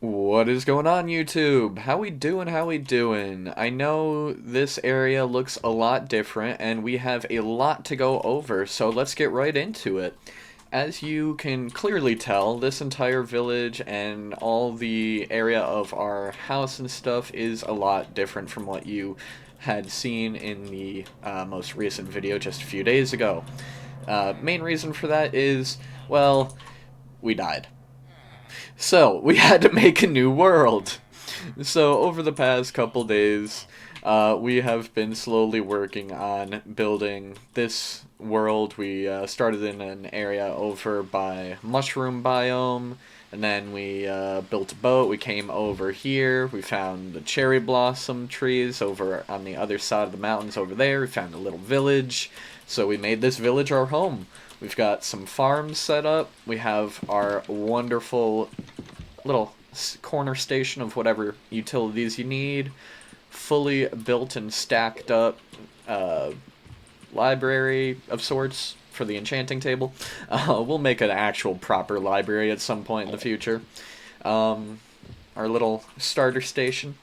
What is going on, YouTube? How we doing? How we doing? I know this area looks a lot different and we have a lot to go over, so let's get right into it. As you can clearly tell, this entire village and all the area of our house and stuff is a lot different from what you had seen in the most recent video just a few days ago. Main reason for that is, well, we died. So, we had to make a new world. So, over the past couple days, we have been slowly working on building this world. We started in an area over by Mushroom Biome, and then we built a boat. We came over here. We found the cherry blossom trees over on the other side of the mountains over there. We found a little village. So, we made this village our home. We've got some farms set up. We have our wonderful little corner station of whatever utilities you need. Fully built and stacked up library of sorts for the enchanting table. We'll make an actual proper library at some point in the future. Our little starter station.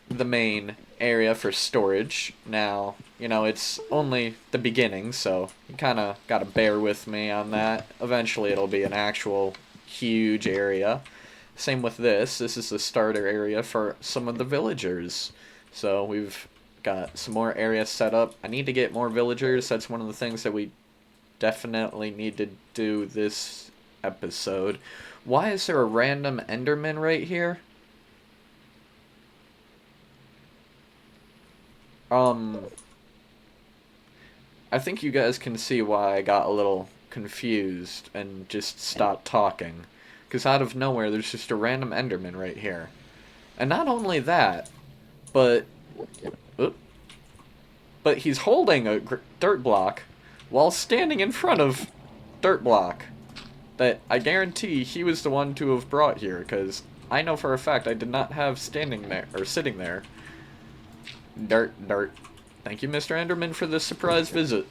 The main area for storage. Now, it's only the beginning, so you kind of got to bear with me on that. Eventually, it'll be an actual huge area. Same with this. This is the starter area for some of the villagers. So we've got some more areas set up. I need to get more villagers. That's one of the things that we definitely need to do this episode. Why is there a random Enderman right here? Um, I think you guys can see why I got a little confused and just stopped talking. Because out of nowhere, there's just a random Enderman right here. And not only that, but... oop, but he's holding a dirt block while standing in front of dirt block. That I guarantee he was the one to have brought here, because I know for a fact I did not have standing there, or sitting there. Dirt, dirt. Thank you, Mr. Enderman, for this surprise visit.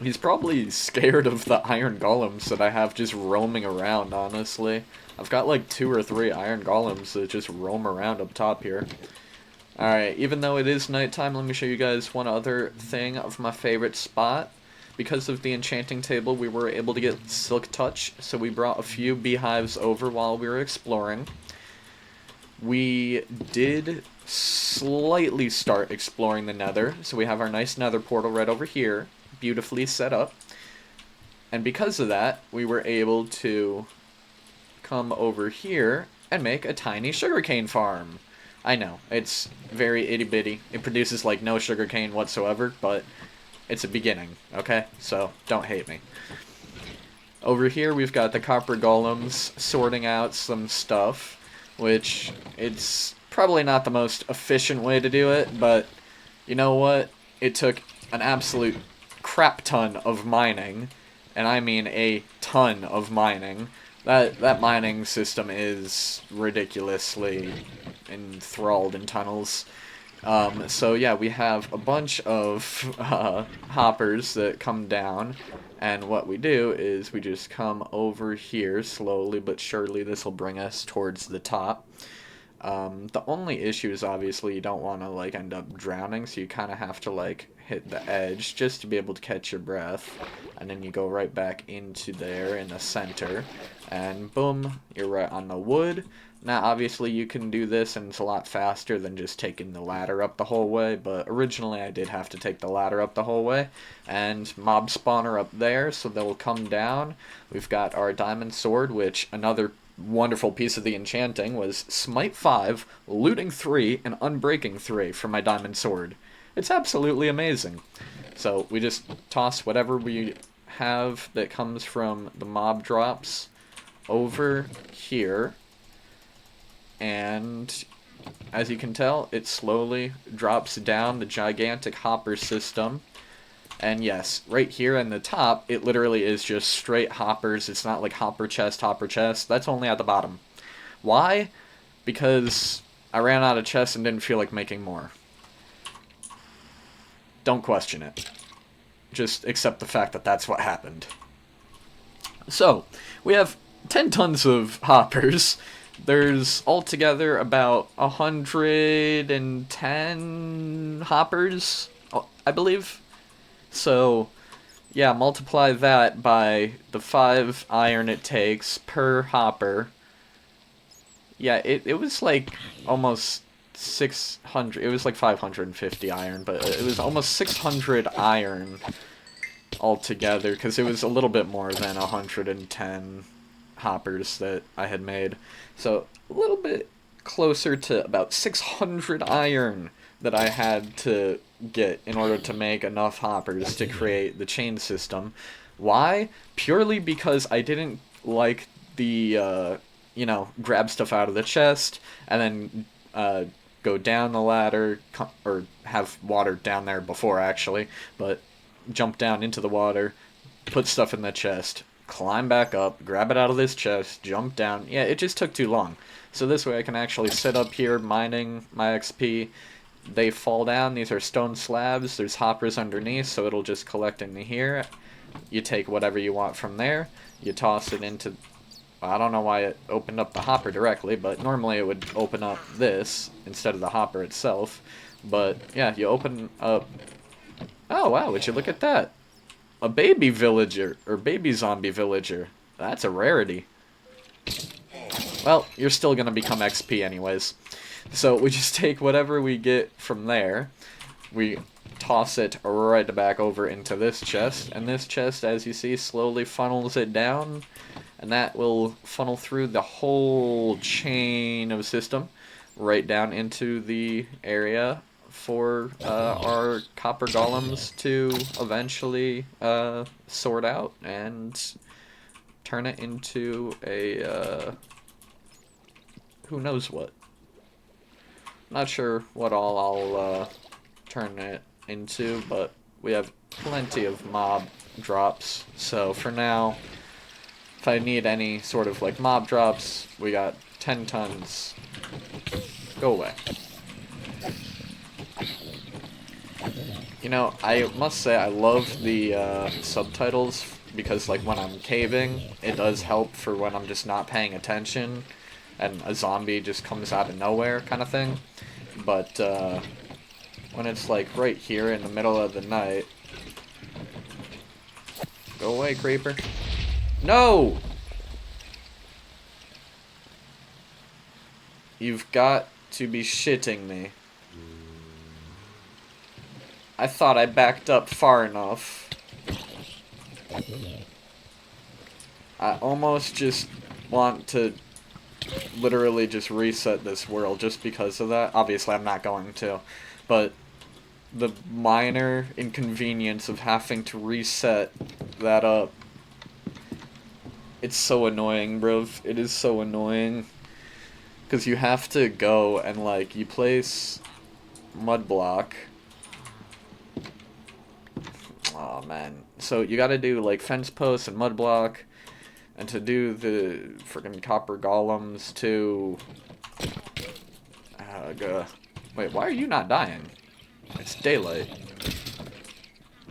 He's probably scared of the iron golems that I have just roaming around, honestly. I've got like 2 or 3 iron golems that just roam around up top here. Alright, even though it is nighttime, let me show you guys one other thing of my favorite spot. Because of the enchanting table, we were able to get Silk Touch, so we brought a few beehives over while we were exploring. We did slightly start exploring the nether, so we have our nice nether portal right over here, beautifully set up. And because of that, we were able to come over here and make a tiny sugarcane farm. I know, it's very itty-bitty. It produces like no sugarcane whatsoever, but it's a beginning, okay? So don't hate me. Over here we've got the copper golems sorting out some stuff, which it's probably not the most efficient way to do it, but you know what? It took an absolute crap ton of mining, and I mean a ton of mining. That mining system is ridiculously enthralled in tunnels. So yeah, we have a bunch of hoppers that come down, and what we do is we just come over here slowly but surely. This will bring us towards the top. The only issue is obviously you don't want to like end up drowning, so you kind of have to like hit the edge just to be able to catch your breath, and then you go right back into there in the center, and boom, you're right on the wood. Now obviously you can do this and it's a lot faster than just taking the ladder up the whole way, but originally I did have to take the ladder up the whole way. And mob spawner up there, so they'll come down. We've got our diamond sword, which another wonderful piece of the enchanting was Smite 5, Looting 3, and Unbreaking 3 for my diamond sword. It's absolutely amazing. So we just toss whatever we have that comes from the mob drops over here. And as you can tell, it slowly drops down the gigantic hopper system. And yes, right here in the top, it literally is just straight hoppers. It's not like hopper chest, hopper chest. That's only at the bottom. Why? Because I ran out of chests and didn't feel like making more. Don't question it. Just accept the fact that that's what happened. So, we have 10 tons of hoppers. There's altogether about 110 hoppers, I believe. So, yeah, multiply that by the 5 iron it takes per hopper. Yeah, it was like almost 600. It was like 550 iron, but it was almost 600 iron altogether, because it was a little bit more than 110 hoppers that I had made. So a little bit closer to about 600 iron that I had to get in order to make enough hoppers to create the chain system. Why? Purely because I didn't like the, grab stuff out of the chest and then go down the ladder, or have water down there before actually, but jump down into the water, put stuff in the chest, climb back up, grab it out of this chest, jump down. Yeah, it just took too long. So this way I can actually sit up here mining my XP. They fall down. These are stone slabs. There's hoppers underneath, so it'll just collect into here. You take whatever you want from there. You toss it into... I don't know why it opened up the hopper directly, but normally it would open up this instead of the hopper itself. But yeah, you open up... Oh wow, would you look at that? A baby villager, or baby zombie villager. That's a rarity. Well, you're still gonna become XP anyways. So we just take whatever we get from there, we toss it right back over into this chest, and this chest, as you see, slowly funnels it down, and that will funnel through the whole chain of system right down into the area for our copper golems to eventually sort out and turn it into a who knows what. Not sure what all I'll turn it into, but we have plenty of mob drops, so for now, if I need any sort of like mob drops, we got 10 tons. Go away. You know, I must say I love the subtitles, because like when I'm caving, it does help for when I'm just not paying attention and a zombie just comes out of nowhere kind of thing. But when it's like right here in the middle of the night... Go away, creeper. No! You've got to be shitting me. I thought I backed up far enough. I almost just want to literally just reset this world just because of that. Obviously, I'm not going to. But the minor inconvenience of having to reset that up, it's so annoying, bruv. It is so annoying. Because you have to go and, like, you place mud block. Oh man. So you gotta do like fence posts and mud block, and to do the freaking copper golems to wait, why are you not dying? It's daylight.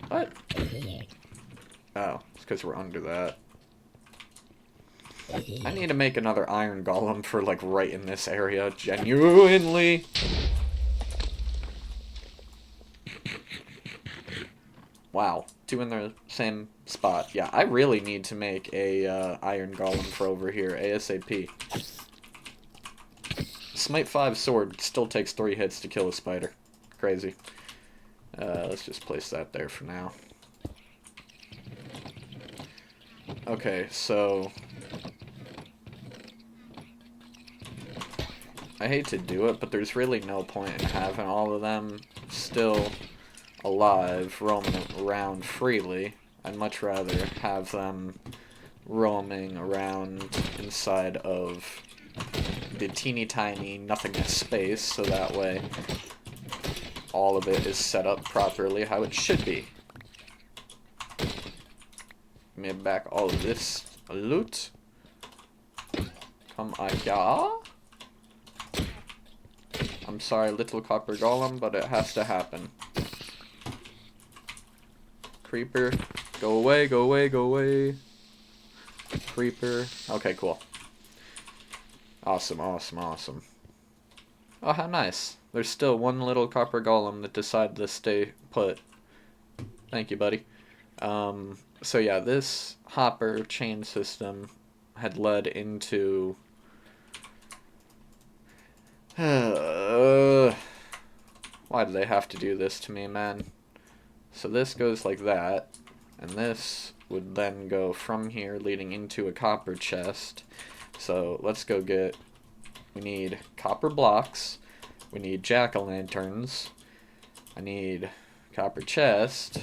What? Oh, it's because we're under that. I need to make another iron golem for like right in this area, genuinely. Wow, 2 in the same spot. Yeah, I really need to make a iron golem for over here, ASAP. Smite 5 sword still takes 3 hits to kill a spider. Crazy. Let's just place that there for now. Okay, so... I hate to do it, but there's really no point in having all of them still alive, roaming around freely. I'd much rather have them roaming around inside of the teeny tiny nothingness space, so that way all of it is set up properly how it should be. Give me back all of this loot. Come here. I'm sorry, little copper golem, but it has to happen. Creeper, go away, go away, go away. creeper. Okay, cool. Awesome, awesome, awesome. Oh, how nice. There's still one little copper golem that decided to stay put. Thank you, buddy. So yeah, this hopper chain system had led into... why do they have to do this to me, man? So this goes like that, and this would then go from here leading into a copper chest. So let's go get... We need copper blocks. We need jack-o'-lanterns. I need copper chest.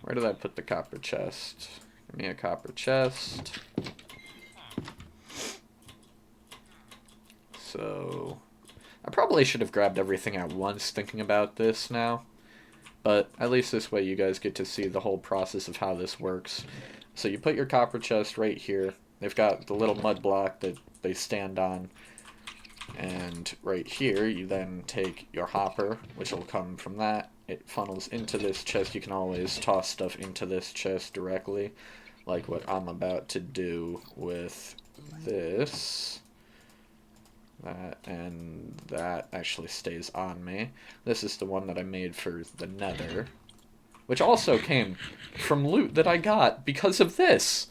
Where did I put the copper chest? Give me a copper chest. So, I probably should have grabbed everything at once thinking about this now. But at least this way you guys get to see the whole process of how this works. So you put your copper chest right here. They've got the little mud block that they stand on. And right here, you then take your hopper, which will come from that. It funnels into this chest. You can always toss stuff into this chest directly, like what I'm about to do with this. That and that actually stays on me. This is the one that I made for the nether, which also came from loot that I got because of this.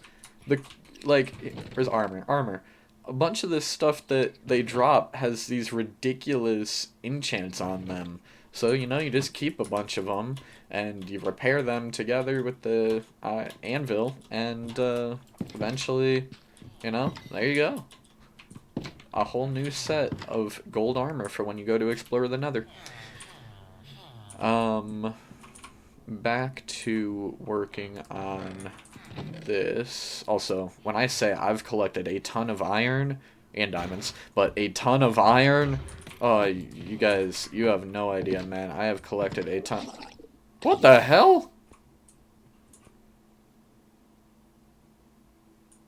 Where's armor? Armor. A bunch of this stuff that they drop has these ridiculous enchants on them. So, you know, you just keep a bunch of them, and you repair them together with the anvil, and eventually, you know, there you go. A whole new set of gold armor for when you go to explore the nether. Back to working on this. Also, when I say I've collected a ton of iron and diamonds, but a ton of iron, oh, you guys, you have no idea, man. I have collected a ton. What the hell?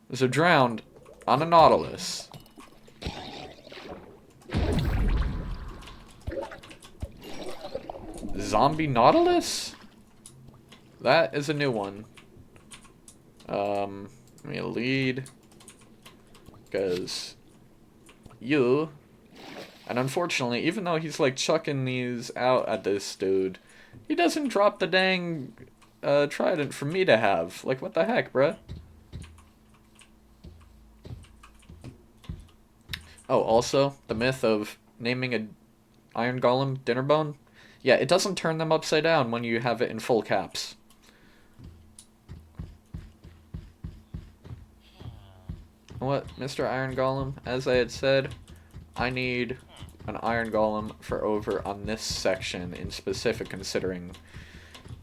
There's a drowned on a Nautilus. Zombie Nautilus? That is a new one. Let me lead. Because you... And unfortunately, even though he's like chucking these out at this dude, he doesn't drop the dang trident for me to have. Like, what the heck, bruh? Oh, also, the myth of naming a iron golem Dinnerbone. Yeah, it doesn't turn them upside down when you have it in full caps. What, Mr. Iron Golem, as I had said, I need an Iron Golem for over on this section in specific, considering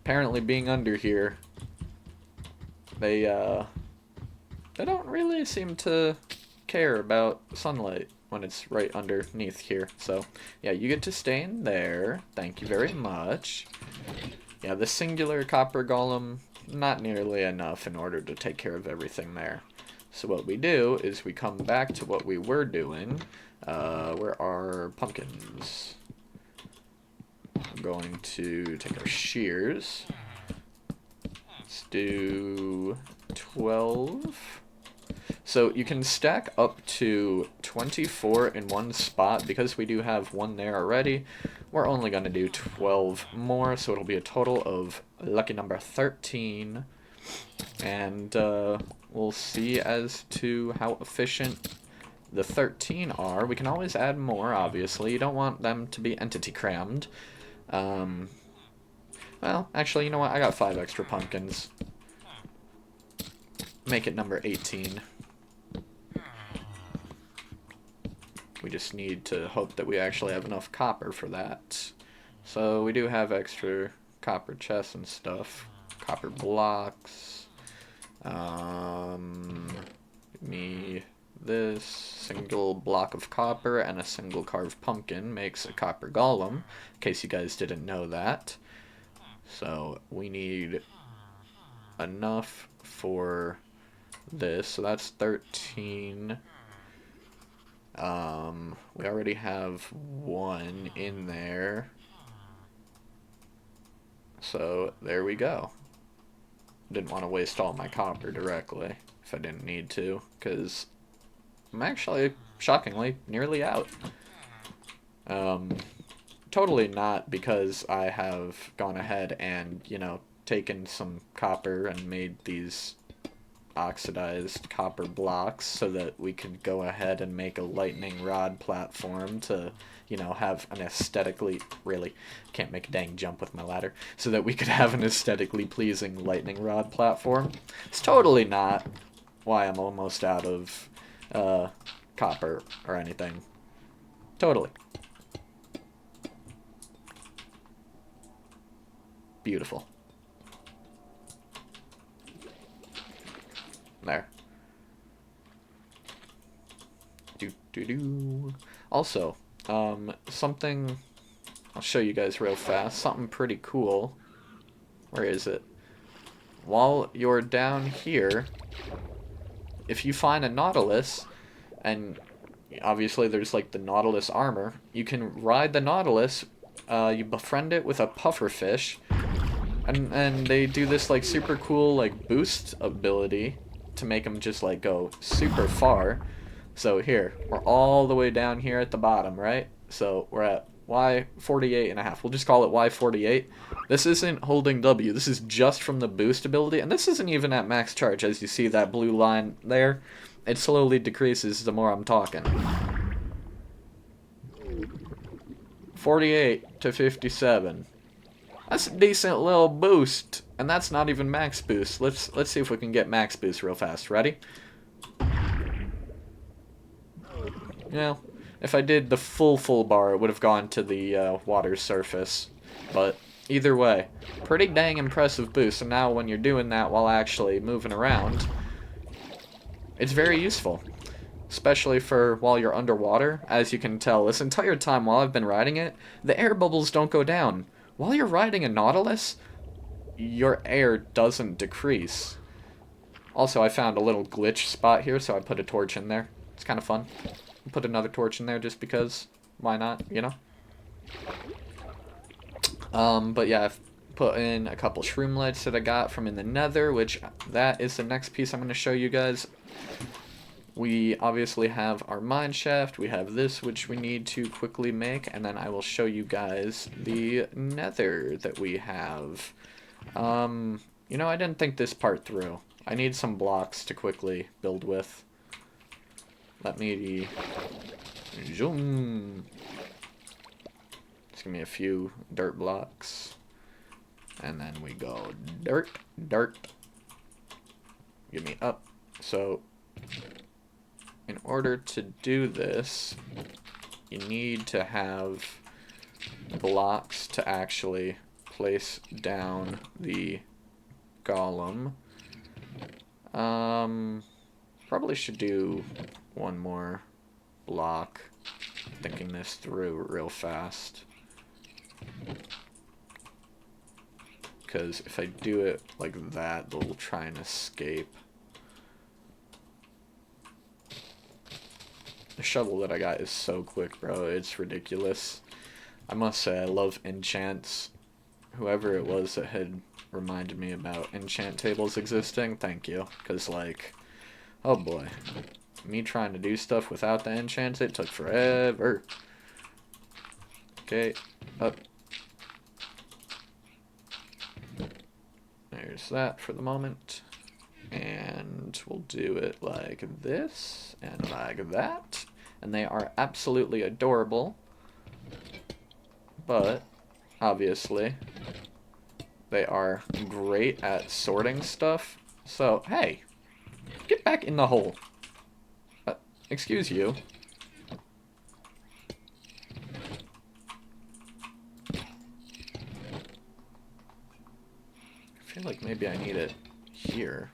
apparently being under here, they don't really seem to care about sunlight when it's right underneath here. So, yeah, you get to stay in there. Thank you very much. Yeah, the singular copper golem, not nearly enough in order to take care of everything there. So what we do is we come back to what we were doing. Where are pumpkins? I'm going to take our shears. Let's do 12. So you can stack up to 24 in one spot. Because we do have one there already, we're only going to do 12 more, so it'll be a total of lucky number 13. And we'll see as to how efficient the 13 are. We can always add more, obviously. You don't want them to be entity crammed. Well, actually, you know what? I got 5 extra pumpkins. Make it number 18. We just need to hope that we actually have enough copper for that. So we do have extra copper chests and stuff. Copper blocks. Give me this single block of copper and a single carved pumpkin makes a copper golem, in case you guys didn't know that. So we need enough for this, so that's 13. We already have 1 in there. So there we go. Didn't want to waste all my copper directly. if I didn't need to, because I'm actually, shockingly, nearly out. Totally not because I have gone ahead and, you know, taken some copper and made these oxidized copper blocks so that we could go ahead and make a lightning rod platform to, you know, have an aesthetically, really, can't make a dang jump with my ladder, so that we could have an aesthetically pleasing lightning rod platform. It's totally not why I'm almost out of copper or anything. Totally. Beautiful. There. Also, something I'll show you guys real fast. Something pretty cool. Where is it? While you're down here, if you find a Nautilus, and obviously there's like the Nautilus armor, you can ride the Nautilus, you befriend it with a pufferfish, and they do this like super cool like boost ability to make them just like go super far. So here, we're all the way down here at the bottom, right? So we're at Y48.5. We'll just call it Y48. This isn't holding W. This is just from the boost ability, and this isn't even at max charge. As you see that blue line there, it slowly decreases the more I'm talking. 48 to 57. That's a decent little boost, and that's not even max boost. Let's see if we can get max boost real fast. Ready? Yeah, if I did the full bar, it would have gone to the water surface. But either way, pretty dang impressive boost. And now when you're doing that while actually moving around, it's very useful. Especially for while you're underwater. As you can tell, this entire time while I've been riding it, the air bubbles don't go down. While you're riding a Nautilus, your air doesn't decrease. Also, I found a little glitch spot here, so I put a torch in there. It's kind of fun. Put another torch in there just because. Why not, you know? But yeah, I've put in a couple shroomlights that I got from in the nether, which that is the next piece I'm going to show you guys. We obviously have our mine shaft, we have this which we need to quickly make, and then I will show you guys the nether that we have. You know, I didn't think this part through. I need some blocks to quickly build with. Let me zoom. Just give me a few dirt blocks. And then we go dirt, dirt. Give me up. So, in order to do this, you need to have blocks to actually place down the golem. Probably should do one more block. Thinking this through real fast. Because if I do it like that, they'll try and escape. The shovel that I got is so quick, bro. It's ridiculous. I must say, I love enchants. Whoever it was that had reminded me about enchant tables existing, thank you. Because, like, oh boy. Me trying to do stuff without the enchants, it took forever. Okay, up. There's that for the moment. And we'll do it like this, and like that. And they are absolutely adorable. But, obviously, they are great at sorting stuff. So, hey, get back in the hole. Excuse you. I feel like maybe I need it here.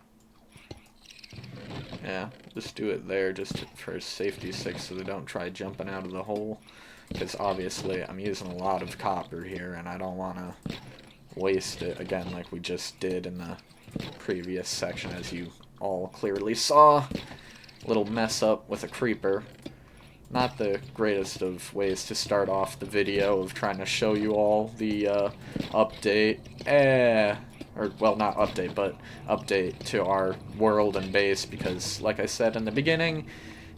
Yeah, just do it there just for safety's sake so they don't try jumping out of the hole. Because obviously I'm using a lot of copper here and I don't want to waste it again like we just did in the previous section, as you all clearly saw. Little mess up with a creeper. Not the greatest of ways to start off the video of trying to show you all the update. or, well, not update, but update to our world and base, because, like I said in the beginning,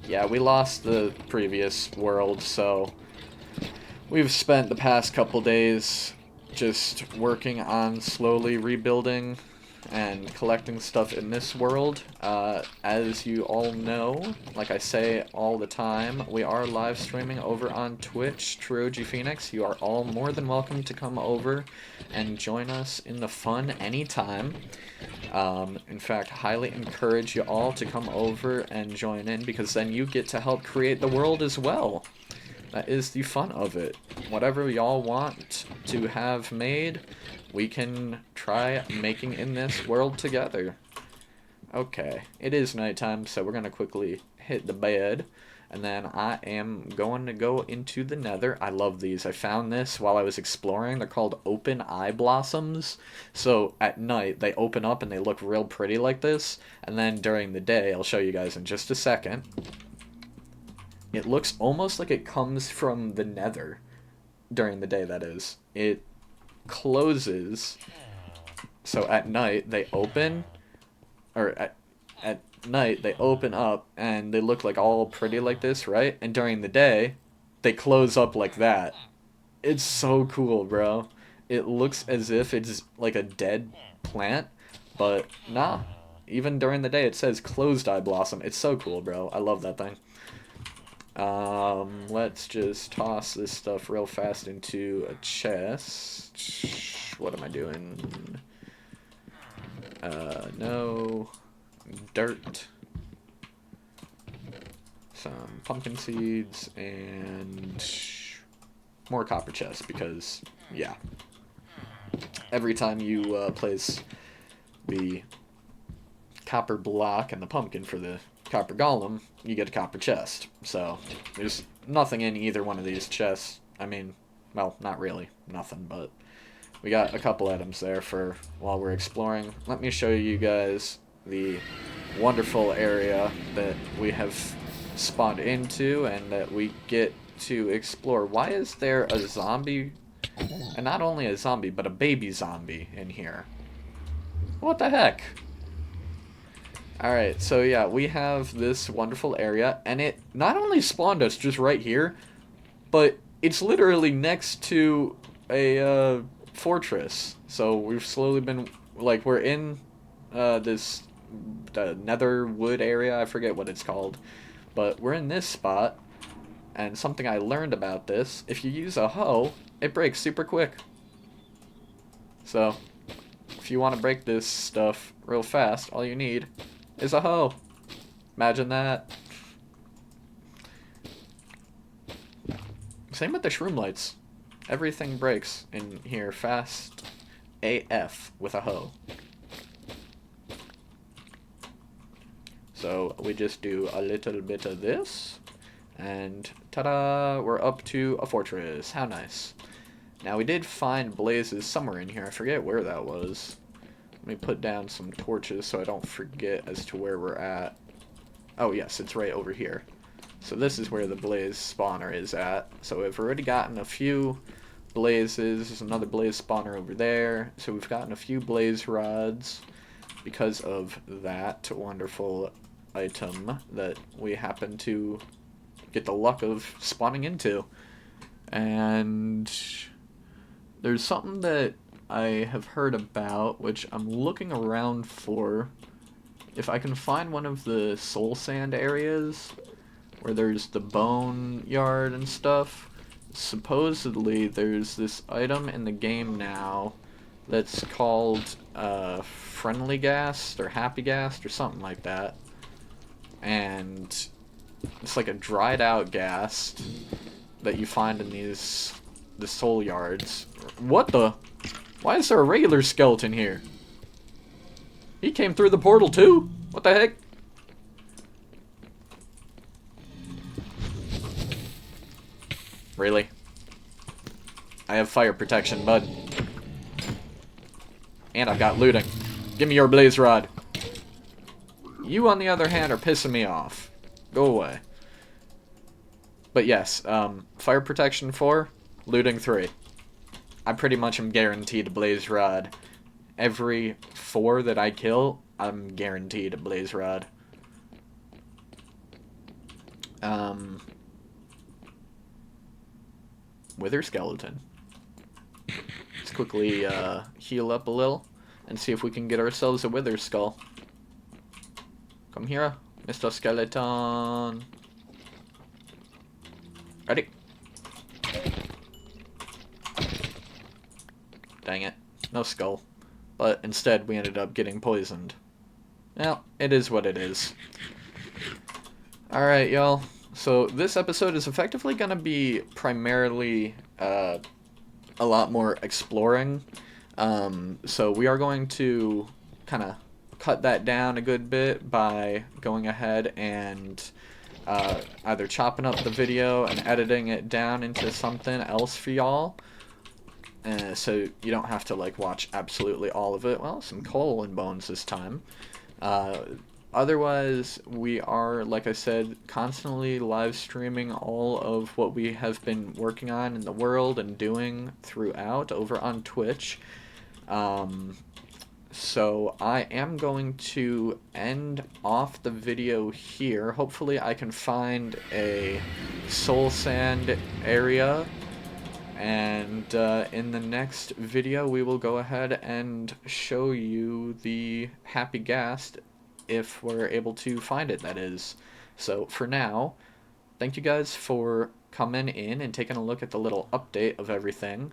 yeah, we lost the previous world, so we've spent the past couple days just working on slowly rebuilding and collecting stuff in this world. As you all know, like I say all the time, we are live streaming over on Twitch, Troji Phoenix. You are all more than welcome to come over and join us in the fun anytime. In fact, highly encourage you all to come over and join in, because then you get to help create the world as well. That is the fun of it. Whatever y'all want to have made, we can try making in this world together. Okay, it is nighttime, so we're going to quickly hit the bed. And then I am going to go into the nether. I love these. I found this while I was exploring. They're called open eye blossoms. So at night, they open up and they look real pretty like this. And then during the day, I'll show you guys in just a second, it looks almost like it comes from the nether. During the day, that is. It closes, so at night they open, or at night they open up and they look like all pretty like this, right? And during the day they close up like that. It's so cool, bro. It looks as if it's like a dead plant, but nah, even during the day it says closed eye blossom. It's so cool, bro. I love that thing. Let's just toss this stuff real fast into a chest. What am I doing? No. Dirt. Some pumpkin seeds, and more copper chests, because, yeah. Every time you, place the copper block and the pumpkin for the copper golem, you get a copper chest. So there's nothing in either one of these chests. I mean, well, not really nothing, but we got a couple items there for while we're exploring. Let me show you guys the wonderful area that we have spawned into and that we get to explore. Why is there a zombie, and not only a zombie, but a baby zombie in here? What the heck? Alright, so yeah, we have this wonderful area, and it not only spawned us just right here, but it's literally next to a fortress. So we've slowly been, like, we're in this nether wood area, I forget what it's called, but we're in this spot, and something I learned about this, if you use a hoe, it breaks super quick. So, if you want to break this stuff real fast, all you need is a hoe. Imagine that. Same with the shroom lights. Everything breaks in here fast AF with a hoe. So we just do a little bit of this, and ta-da, we're up to a fortress. How nice. Now we did find blazes somewhere in here. I forget where that was. Let me put down some torches so I don't forget as to where we're at. Oh yes, it's right over here. So this is where the blaze spawner is at. So we've already gotten a few blazes. There's another blaze spawner over there. So we've gotten a few blaze rods because of that wonderful item that we happen to get the luck of spawning into. And there's something that I have heard about, which I'm looking around for. If I can find one of the soul sand areas where there's the bone yard and stuff, supposedly there's this item in the game now that's called friendly ghast or happy ghast or something like that, and it's like a dried out ghast that you find in the soul yards. What the? Why is there a regular skeleton here? He came through the portal too? What the heck? Really? I have fire protection, bud. And I've got looting. Give me your blaze rod. You, on the other hand, are pissing me off. Go away. But yes, fire protection 4, looting 3. I pretty much am guaranteed a blaze rod every 4 that I kill, I'm guaranteed a blaze rod. Wither skeleton. Let's quickly heal up a little and see if we can get ourselves a wither skull. Come here, Mr. Skeleton. Ready? Dang it. No skull. But instead we ended up getting poisoned. Well, it is what it is. Alright, y'all. So this episode is effectively going to be primarily a lot more exploring. So we are going to kind of cut that down a good bit by going ahead and either chopping up the video and editing it down into something else for y'all. So you don't have to like watch absolutely all of it. Well, some coal and bones this time. Otherwise, we are, like I said, constantly live streaming all of what we have been working on in the world and doing throughout over on Twitch. So I am going to end off the video here. Hopefully I can find a soul sand area. And in the next video, we will go ahead and show you the happy ghast, if we're able to find it, that is. So for now, thank you guys for coming in and taking a look at the little update of everything.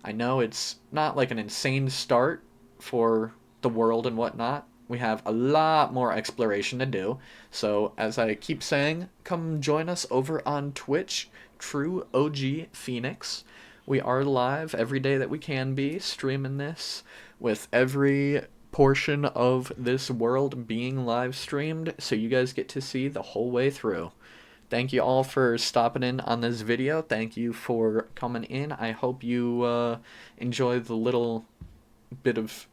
I know it's not like an insane start for the world and whatnot. We have a lot more exploration to do. So as I keep saying, come join us over on Twitch, True OG Phoenix. We are live every day that we can be, streaming this with every portion of this world being live streamed, so you guys get to see the whole way through. Thank you all for stopping in on this video. Thank you for coming in. I hope you enjoy the little bit of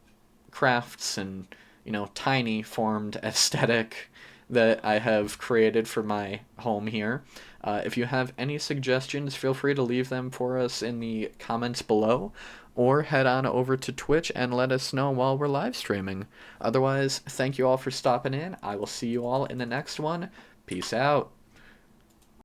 crafts and, you know, tiny formed aesthetic that I have created for my home here. If you have any suggestions, feel free to leave them for us in the comments below, or head on over to Twitch and let us know while we're live streaming. Otherwise, thank you all for stopping in. I will see you all in the next one. Peace out.